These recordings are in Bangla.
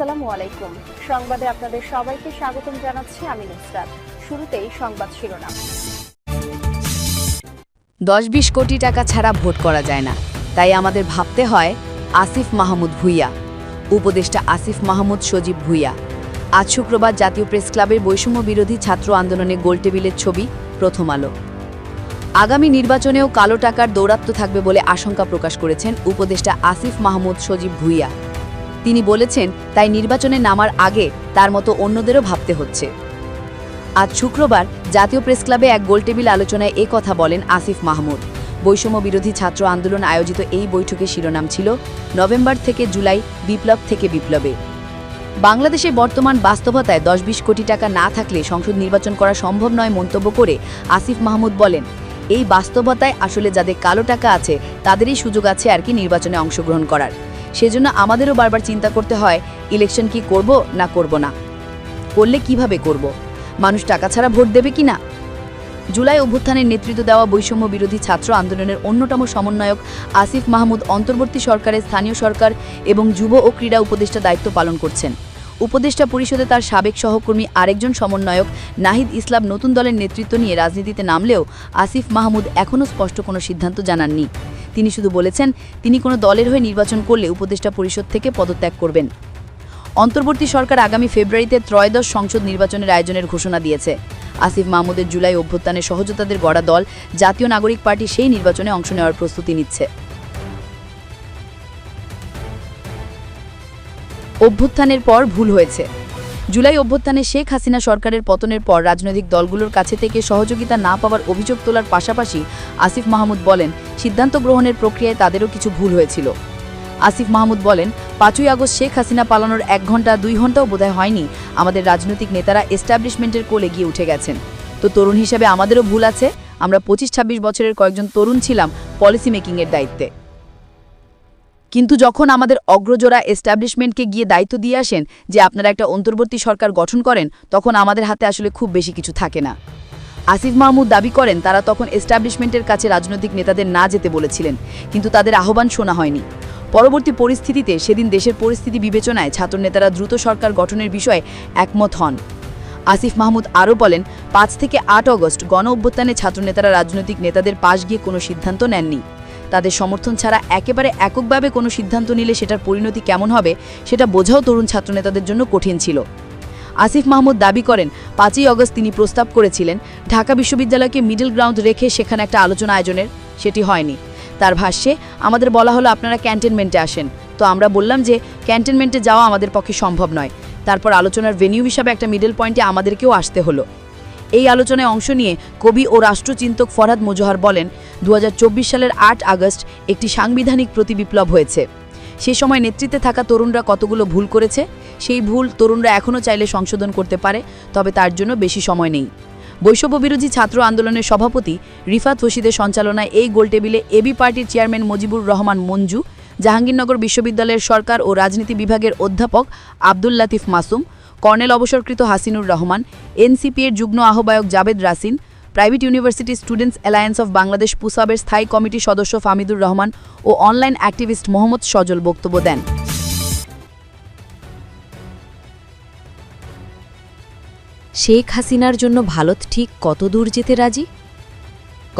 আসসালামু আলাইকুম। সংবাদে আপনাদের সবাইকে স্বাগতম জানাচ্ছি আমি নুসরাত। শুরুতেই সংবাদ শিরোনাম। 10-20 কোটি টাকা ছাড়া ভোট করা যায় না, তাই আমাদের ভাবতে হয় আসিফ মাহমুদ ভূঁইয়া। উপদেষ্টা আসিফ মাহমুদ সজীব ভূঁইয়া। আজ শুক্রবার জাতীয় প্রেস ক্লাবের বৈষম্য বিরোধী ছাত্র আন্দোলনে গোলটেবিলের ছবি, প্রথম আলো। আগামী নির্বাচনেও কালো টাকার দৌরাত্ম্য থাকবে বলে আশঙ্কা প্রকাশ করেছেন উপদেষ্টা আসিফ মাহমুদ সজীব ভূঁইয়া। তিনি বলেছেন, তাই নির্বাচনে নামার আগে তার মতো অন্যদেরও ভাবতে হচ্ছে। আজ শুক্রবার জাতীয় প্রেস ক্লাবে এক গোলটেবিল আলোচনায় এ কথা বলেন আসিফ মাহমুদ। বৈষম্য বিরোধী ছাত্র আন্দোলন আয়োজিত এই বৈঠকের শিরোনাম ছিল নভেম্বর থেকে জুলাই, বিপ্লব থেকে বিপ্লবে। বাংলাদেশে বর্তমান বাস্তবতায় 10-20 কোটি টাকা না থাকলে সংসদ নির্বাচন করা সম্ভব নয় মন্তব্য করে আসিফ মাহমুদ বলেন, এই বাস্তবতায় আসলে যাদের কালো টাকা আছে তাদেরই সুযোগ আছে আর কি নির্বাচনে অংশগ্রহণ করার। সেজন্য আমাদেরও বারবার চিন্তা করতে হয়, ইলেকশন কি করব না করব না, করলে কিভাবে করব, মানুষ টাকা ছাড়া ভোট দেবে কি না। জুলাই অভ্যুত্থানের নেতৃত্ব দেওয়া বৈষম্য বিরোধী ছাত্র আন্দোলনের অন্যতম সমন্বয়ক আসিফ মাহমুদ অন্তর্বর্তী সরকারের স্থানীয় সরকার এবং যুব ও ক্রীড়া উপদেষ্টা দায়িত্ব পালন করছেন। উপদেষ্টা পরিষদে তার সাবেক সহকর্মী আরেকজন সমন্বয়ক নাহিদ ইসলাম নতুন দলের নেতৃত্ব নিয়ে রাজনীতিতে নামলেও আসিফ মাহমুদ এখনও স্পষ্ট কোনো সিদ্ধান্ত জানাননি। তিনি শুধু বলেছেন, তিনি কোনো দলের হয়ে নির্বাচন করলে উপদেষ্টা পরিষদ থেকে পদত্যাগ করবেন। অন্তর্বর্তী সরকার আগামী ফেব্রুয়ারিতে ত্রয়োদশ সংসদ নির্বাচনের আয়োজনের ঘোষণা দিয়েছে। আসিফ মাহমুদের জুলাই অভ্যুত্থানের সহযোদ্ধাদের গড়া দল জাতীয় নাগরিক পার্টি সেই নির্বাচনে অংশ নেওয়ার প্রস্তুতি নিচ্ছে। অভ্যুত্থানের পর ভুল হয়েছে। জুলাই অভ্যুত্থানে শেখ হাসিনা সরকারের পতনের পর রাজনৈতিক দলগুলোর কাছে থেকে সহযোগিতা না পাওয়ার অভিযোগ তোলার পাশাপাশি আসিফ মাহমুদ বলেন, সিদ্ধান্ত গ্রহণের প্রক্রিয়ায় তাদেরও কিছু ভুল হয়েছিল। আসিফ মাহমুদ বলেন, 5ই আগস্ট শেখ হাসিনা পালানোর 1 ঘন্টা 2 ঘন্টাও বোধহয় হয়নি আমাদের রাজনৈতিক নেতারা এস্টাবলিশমেন্টের কোলে গিয়ে উঠে গেছেন। তো তরুণ হিসেবে আমাদেরও ভুল আছে। আমরা 25-26 বছরের কয়েকজন তরুণ ছিলাম পলিসি মেকিংয়ের দায়িত্বে, কিন্তু যখন আমাদের অগ্রজরা এস্টাবলিশমেন্টকে গিয়ে দায়িত্ব দিয়ে আসেন যে আপনারা একটা অন্তর্বর্তী সরকার গঠন করেন, তখন আমাদের হাতে আসলে খুব বেশি কিছু থাকে না। আসিফ মাহমুদ দাবি করেন, তারা তখন এস্টাবলিশমেন্টের কাছে রাজনৈতিক নেতাদের না যেতে বলেছিলেন, কিন্তু তাদের আহ্বান শোনা হয়নি। পরবর্তী পরিস্থিতিতে সেদিন দেশের পরিস্থিতি বিবেচনায় ছাত্রনেতারা দ্রুত সরকার গঠনের বিষয়ে একমত হন। আসিফ মাহমুদ আরও বলেন, 5 থেকে 8 অগস্ট গণ অভ্যুত্থানে ছাত্রনেতারা রাজনৈতিক নেতাদের পাশ গিয়ে কোনো সিদ্ধান্ত নেননি। তাদের সমর্থন ছাড়া একেবারে এককভাবে কোনো সিদ্ধান্ত নিলে সেটার পরিণতি কেমন হবে সেটা বোঝাও তরুণ ছাত্রনেতাদের জন্য কঠিন ছিল। আসিফ মাহমুদ দাবি করেন, 5ই অগস্ট তিনি প্রস্তাব করেছিলেন ঢাকা বিশ্ববিদ্যালয়কে মিডল গ্রাউন্ড রেখে সেখানে একটা আলোচনা আয়োজনের, সেটি হয়নি। তার ভাষ্যে, আমাদের বলা হলো আপনারা ক্যান্টনমেন্টে আসেন, তো আমরা বললাম যে ক্যান্টনমেন্টে যাওয়া আমাদের পক্ষে সম্ভব নয়। তারপর আলোচনার ভেন্যু হিসাবে একটা মিডল পয়েন্টে আমাদেরকেও আসতে হলো। এই আলোচনায় অংশ নিয়ে কবি ও রাষ্ট্রচিন্তক ফরহাদ মোজাহার বলেন, 2024 সালের 8 আগস্ট একটি সাংবিধানিক প্রতিবিপ্লব হয়েছে। সে সময় নেতৃত্বে থাকা তরুণরা কতগুলো ভুল করেছে, সেই ভুল তরুণরা এখনও চাইলে সংশোধন করতে পারে, তবে তার জন্য বেশি সময় নেই। বৈষম্য বিরোধী ছাত্র আন্দোলনের সভাপতি রিফাত হোসিদের সঞ্চালনায় এই গোলটেবিলে এবি পার্টির চেয়ারম্যান মুজিবুর রহমান মঞ্জু, জাহাঙ্গীরনগর বিশ্ববিদ্যালয়ের সরকার ও রাজনীতি বিভাগের অধ্যাপক আব্দুল লাতিফ মাসুম, কর্নেল অবসরকৃত হাসিনুর রহমান, এনসিপি-এর যুগ্ম আহ্বায়ক Jabed Rasin, private university students alliance of Bangladesh পুসাবের স্থায়ী কমিটির সদস্য ফামিদুর রহমান ও অনলাইন অ্যাক্টিভিস্ট মোহাম্মদ সজল বক্তব্য দেন। শেখ হাসিনার জন্য ভারত ঠিক কত দূর যেতে রাজি?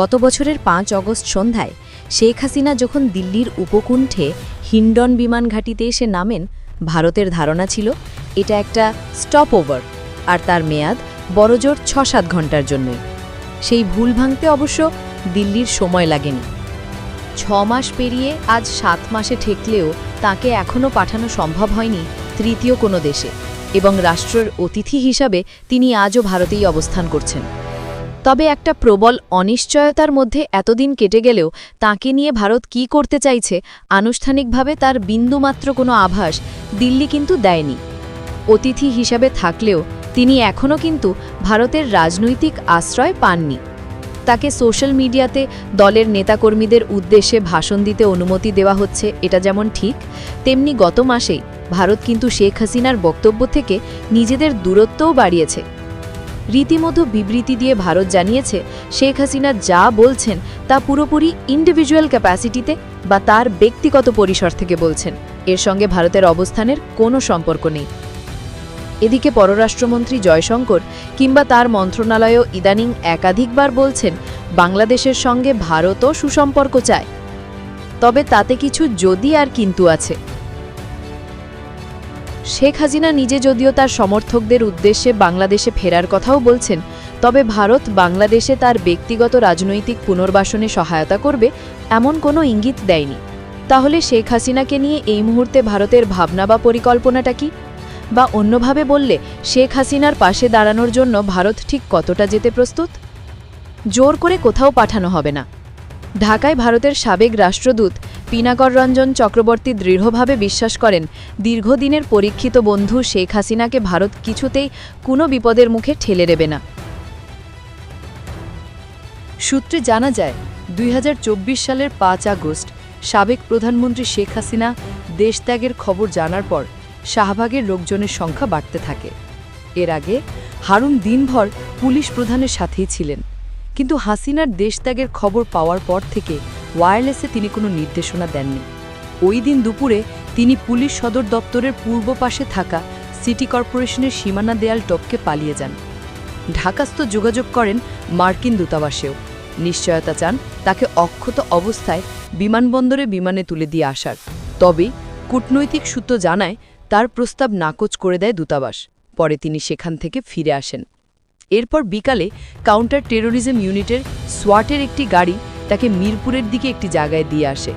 গত বছরের 5 অগস্ট সন্ধ্যায় শেখ হাসিনা যখন দিল্লির উপকণ্ঠে হিন্ডন বিমান ঘাঁটিতে এসে নামেন, ভারতের ধারণা ছিল এটা একটা স্টপ ওভার, আর তার মেয়াদ বড়জোর 6-7 ঘন্টার জন্যই। সেই ভুল ভাঙতে অবশ্য দিল্লির সময় লাগেনি। 6 মাস পেরিয়ে আজ 7 মাসে ঠেকলেও তাকে এখনও পাঠানো সম্ভব হয়নি তৃতীয় কোনো দেশে, এবং রাষ্ট্রের অতিথি হিসাবে তিনি আজও ভারতেই অবস্থান করছেন। তবে একটা প্রবল অনিশ্চয়তার মধ্যে এতদিন কেটে গেলেও তাকে নিয়ে ভারত কি করতে চাইছে আনুষ্ঠানিকভাবে তার বিন্দুমাত্র কোনো আভাস দিল্লি কিন্তু দেয়নি। অতিথি হিসাবে থাকলেও তিনি এখনও কিন্তু ভারতের রাজনৈতিক আশ্রয় পাননি। তাকে সোশ্যাল মিডিয়াতে দলের নেতাকর্মীদের উদ্দেশ্যে ভাষণ দিতে অনুমতি দেওয়া হচ্ছে, এটা যেমন ঠিক, তেমনি গত মাসেই ভারত কিন্তু শেখ হাসিনার বক্তব্য থেকে নিজেদের দূরত্বও বাড়িয়েছে। রীতিমতো বিবৃতি দিয়ে ভারত জানিয়েছে শেখ হাসিনা যা বলছেন তা পুরোপুরি ইন্ডিভিজুয়াল ক্যাপাসিটিতে বা তার ব্যক্তিগত পরিসর থেকে বলছেন, এর সঙ্গে ভারতের অবস্থানের কোনো সম্পর্ক নেই। এদিকে পররাষ্ট্রমন্ত্রী জয়শঙ্কর কিংবা তার মন্ত্রণালয়ও ইদানিং একাধিকবার বলছেন বাংলাদেশের সঙ্গে ভারতও সুসম্পর্ক চায়। তবে তাতে কিছু যদি আর কিন্তু আছে। শেখ হাসিনা নিজে যদিও তার সমর্থকদের উদ্দেশ্যে বাংলাদেশে ফেরার কথাও বলছেন, তবে ভারত বাংলাদেশে তার ব্যক্তিগত রাজনৈতিক পুনর্বাসনে সহায়তা করবে এমন কোনো ইঙ্গিত দেয়নি। তাহলে শেখ হাসিনাকে নিয়ে এই মুহূর্তে ভারতের ভাবনা বা পরিকল্পনাটা কি? বা অন্যভাবে বললে শেখ হাসিনার পাশে দাঁড়ানোর জন্য ভারত ঠিক কতটা যেতে প্রস্তুত? জোর করে কোথাও পাঠানো হবে না। ঢাকায় ভারতের সাবেক রাষ্ট্রদূত পিনাকর রঞ্জন চক্রবর্তী দৃঢ়ভাবে বিশ্বাস করেন দীর্ঘদিনের পরীক্ষিত বন্ধু শেখ হাসিনাকে ভারত কিছুতেই কোনো বিপদের মুখে ঠেলে দেবে না। সূত্রে জানা যায় 2024 সালের 5 আগস্ট সাবেক প্রধানমন্ত্রী শেখ হাসিনা দেশত্যাগের খবর জানার পর শাহবাগের লোকজনের সংখ্যা বাড়তে থাকে। এর আগে হারুন দিনভর পুলিশ প্রধানের সাথেই ছিলেন, কিন্তু হাসিনার দেশত্যাগের খবর পাওয়ার পর থেকে ওয়্যারলেসে তিনি কোনো নির্দেশনা দেননি। ওই দিন দুপুরে তিনি পুলিশ সদর দপ্তরের পূর্ব পাশে থাকা সিটি কর্পোরেশনের সীমানা দেয়াল টপকে পালিয়ে যান। ঢাকাস্থ যোগাযোগ করেন মার্কিন দূতাবাসেও, নিশ্চয়তা চান তাকে অক্ষত অবস্থায় বিমানবন্দরে বিমানে তুলে দিয়ে আসার। তবে কূটনৈতিক সূত্র জানায় তার প্রস্তাব নাকচ করে দেয় দূতাবাস। পরে তিনি সেখান থেকে ফিরে আসেন। এরপর বিকালে কাউন্টার টেরোরিজম ইউনিটের সোয়াটের একটি গাড়ি তাকে মিরপুরের দিকে একটি জায়গায় দিয়ে আসে।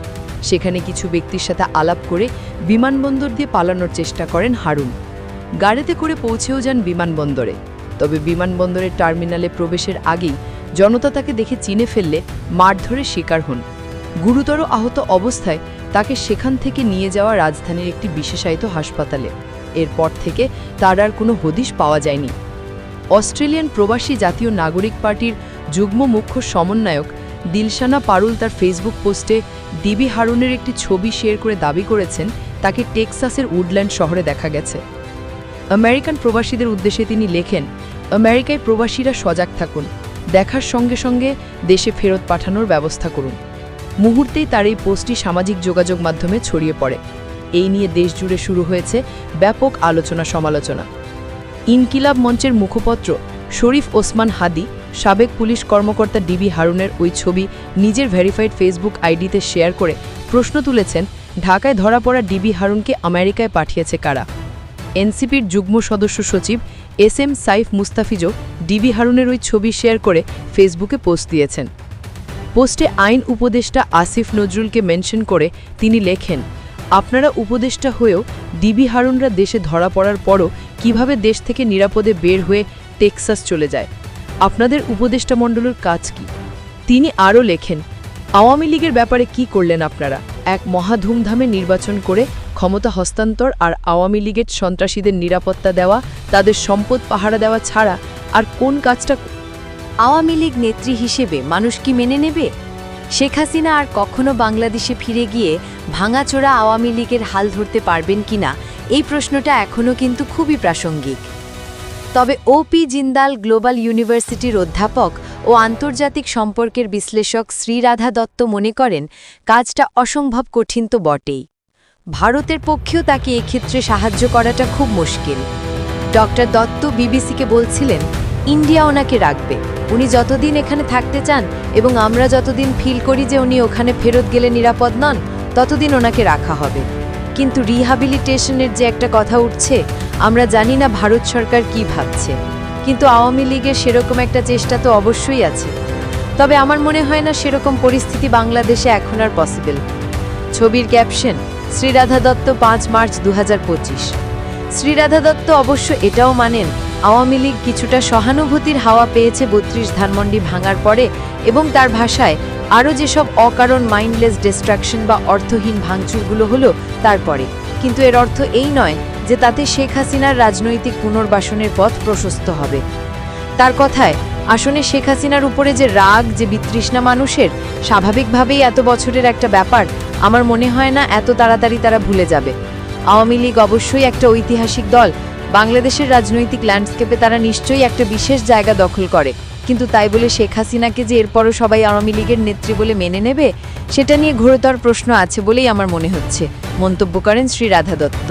সেখানে কিছু ব্যক্তির সাথে আলাপ করে বিমানবন্দর দিয়ে পালানোর চেষ্টা করেন হারুন। গাড়িতে করে পৌঁছেও যান বিমানবন্দরে। তবে বিমানবন্দরের টার্মিনালে প্রবেশের আগেই জনতা তাকে দেখে চিনে ফেললে মারধরের শিকার হন। গুরুতর আহত অবস্থায় তাকে সেখান থেকে নিয়ে যাওয়া রাজধানীর একটি বিশেষায়িত হাসপাতালে। এরপর থেকে তার আর কোনো হদিশ পাওয়া যায়নি। অস্ট্রেলিয়ান প্রবাসী জাতীয় নাগরিক পার্টির যুগ্ম মুখ্য সমন্বয়ক দিলশানা পারুল তার ফেসবুক পোস্টে ডিবি হারুনের একটি ছবি শেয়ার করে দাবি করেছেন তাকে টেক্সাসের উডল্যান্ড শহরে দেখা গেছে। আমেরিকান প্রবাসীদের উদ্দেশ্যে তিনি লেখেন, আমেরিকায় প্রবাসীরা সজাগ থাকুন, দেখার সঙ্গে সঙ্গে দেশে ফেরত পাঠানোর ব্যবস্থা করুন। মুহূর্তেই তার এই পোস্টটি সামাজিক যোগাযোগ মাধ্যমে ছড়িয়ে পড়ে। এই নিয়ে দেশজুড়ে শুরু হয়েছে ব্যাপক আলোচনা সমালোচনা। ইনকিলাব মঞ্চের মুখপত্র শরীফ ওসমান হাদি সাবেক পুলিশ কর্মকর্তা ডিবি হারুনের ওই ছবি নিজের ভেরিফাইড ফেসবুক আইডিতে শেয়ার করে প্রশ্ন তুলেছেন, ঢাকায় ধরা পড়া ডিবি হারুনকে আমেরিকায় পাঠিয়েছে কারা? এনসিপির যুগ্ম সদস্য সচিব SM সাইফ মুস্তাফিজও ডিবি হারুনের ওই ছবি শেয়ার করে ফেসবুকে পোস্ট দিয়েছেন। পোস্টে আইন উপদেষ্টা আসিফ নজরুলকে মেনশন করে তিনি লেখেন, আপনারা উপদেষ্টা হয়েও ডিবি হারুনরা দেশে ধরা পড়ার পরও কিভাবে দেশ থেকে নিরাপদে বের হয়ে টেক্সাস চলে যায়? আপনাদের উপদেষ্টা মণ্ডলের কাজ কি? তিনি আরও লেখেন, আওয়ামী লীগের ব্যাপারে কি করলেন আপনারা? এক মহা ধুমধামে নির্বাচন করে ক্ষমতা হস্তান্তর আর আওয়ামী লীগের সন্ত্রাসীদের নিরাপত্তা দেওয়া, তাদের সম্পদ পাহারা দেওয়া ছাড়া আর কোন কাজটা? আওয়ামী লীগ নেত্রী হিসেবে মানুষ কি মেনে নেবে? শেখ হাসিনা আর কখনো বাংলাদেশে ফিরে গিয়ে ভাঙাচোরা আওয়ামী লীগের হাল ধরতে পারবেন কিনা, এই প্রশ্নটা এখনও কিন্তু খুবই প্রাসঙ্গিক। তবে OP জিন্দাল গ্লোবাল ইউনিভার্সিটির অধ্যাপক ও আন্তর্জাতিক সম্পর্কের বিশ্লেষক শ্রীরাধা দত্ত মনে করেন কাজটা অসম্ভব কঠিন তো বটেই। ভারতের পক্ষেও তাকে এক্ষেত্রে সাহায্য করাটা খুব মুশকিল। ডক্টর দত্ত বিবিসিকে বলছিলেন, ইন্ডিয়া ওনাকে রাখবে, উনি যতদিন এখানে থাকতে চান এবং আমরা যতদিন ফিল করি যে উনি ওখানে ফেরত গেলে নিরাপদ নন, ততদিন ওনাকে রাখা হবে। কিন্তু রিহ্যাবিলিটেশনের যে একটা কথা উঠছে, আমরা জানি না ভারত সরকার কি ভাবছে, কিন্তু আওয়ামী লীগের সেরকম একটা চেষ্টা তো অবশ্যই আছে। তবে আমার মনে হয় না সেরকম পরিস্থিতি বাংলাদেশে এখন আর পসিবল। ছবির ক্যাপশন, শ্রীরাধা দত্ত 5 মার্চ 2025। শ্রীরাধা দত্ত অবশ্য এটাও মানেন আওয়ামী লীগ কিছুটা সহানুভূতির হাওয়া পেয়েছে 32 ধানমন্ডি ভাঙার পরে, এবং তার ভাষায় আরও যেসব অকারণ মাইন্ডলেস ডিস্ট্রাকশন বা অর্থহীন ভাঙচুরগুলো হলো তারপরে। কিন্তু এর অর্থ এই নয় যে তাতে শেখ হাসিনার রাজনৈতিক পুনর্বাসনের পথ প্রশস্ত হবে। তার কথায়, আসলে শেখ হাসিনার উপরে যে রাগ, যে বিতৃষ্ণা মানুষের, স্বাভাবিকভাবেই এত বছরের একটা ব্যাপার, আমার মনে হয় না এত তাড়াতাড়ি তারা ভুলে যাবে। আওয়ামী লীগ অবশ্যই একটা ঐতিহাসিক দল, বাংলাদেশের রাজনৈতিক ল্যান্ডস্কেপে তারা নিশ্চয়ই একটা বিশেষ জায়গা দখল করে, কিন্তু তাই বলে শেখ হাসিনাকে যে এরপরও সবাই আওয়ামী লীগের নেত্রী বলে মেনে নেবে, সেটা নিয়ে ঘোরতর প্রশ্ন আছে বলেই আমার মনে হচ্ছে, মন্তব্য করেন শ্রী রাধা দত্ত।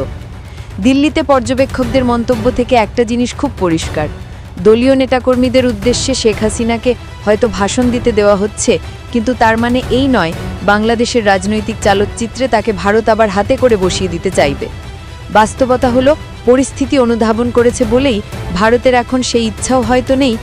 দিল্লিতে পর্যবেক্ষকদের মন্তব্য থেকে একটা জিনিস খুব পরিষ্কার, দলীয় নেতাকর্মীদের উদ্দেশ্যে শেখ হাসিনাকে হয়তো ভাষণ দিতে দেওয়া হচ্ছে, কিন্তু তার মানে এই নয় বাংলাদেশের রাজনৈতিক চালচিত্রে তাকে ভারত আবার হাতে করে বসিয়ে দিতে চাইবে। বাস্তবতা হলো পরিস্থিতি অনুধাবন করেছে বলেই ভারতের এখন সেই ইচ্ছাও হয়তো নেই